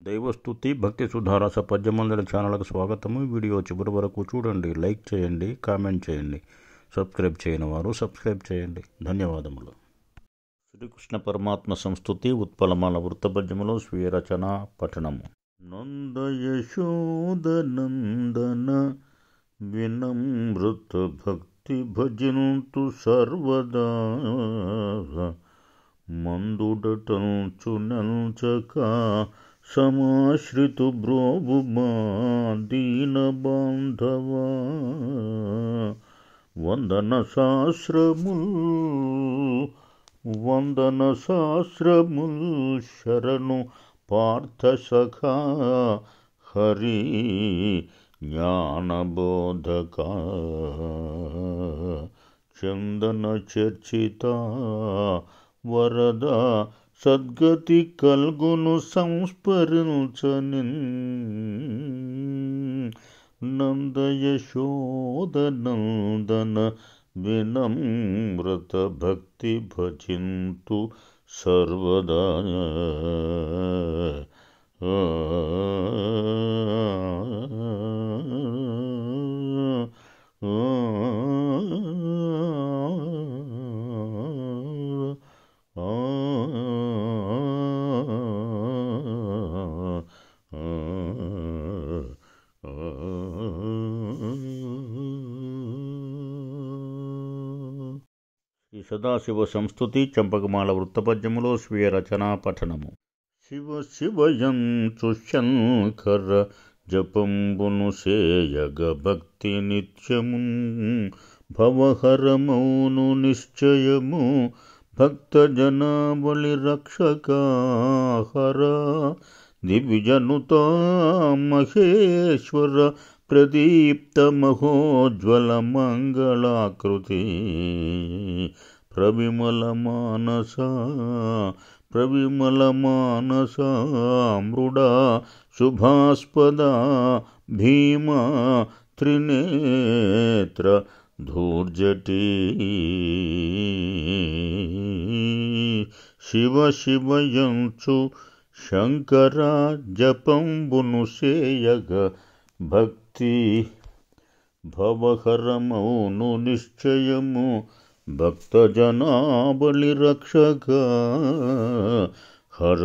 దైవస్తుతి భక్తి సుధారస పద్యమందరి ఛానల్కు స్వాగతము. వీడియో చివరి వరకు చూడండి, లైక్ చేయండి, కామెంట్ చేయండి. సబ్స్క్రైబ్ చేయని వారు సబ్స్క్రైబ్ చేయండి. ధన్యవాదములు. శ్రీకృష్ణ పరమాత్మ సంస్తుతి ఉత్పలమాల వృత్తపద్యములో స్వీయ రచన పఠనము. నంద యశోద నందన వినమ్రత భక్తి భజంతు సర్వదా మందుడటంచు నంచక సమాశ్రితు బ్రోవుమా దీన బాంధవా. వందన శాస్త్రముల్ శరణు పార్థ సఖా హరి జ్ఞానబోధక. చందన చర్చిత వరద సద్గతి కల్గును సంస్మరించనిన్. నంద యశోద నందన వినమ్రత భక్తి భజింతు సర్వదా. శ్రీ సదాశివ సంస్తుతి చంపకమాల వృత్తపద్యములో స్వీయ రచనా పఠనము. శివ శివయంచు శంకర జపంబును సేయగ భక్తి నిత్యము భవహరమౌను నిశ్చయము. భక్త జనావళి రక్షకాహర దివ్యజనుత మహేశ్వర ప్రదీప్త మహోజ్వల మంగళాకృతి. ప్రవిమల మానస మృడా శుభాస్పద భీమా త్రినేత్ర ధూర్జటీ. శివ శివయంచు శంకర జపంబును సేయగ భక్తి భవహరమౌను నిశ్చయము. భక్త జనాబలి రక్షక హర.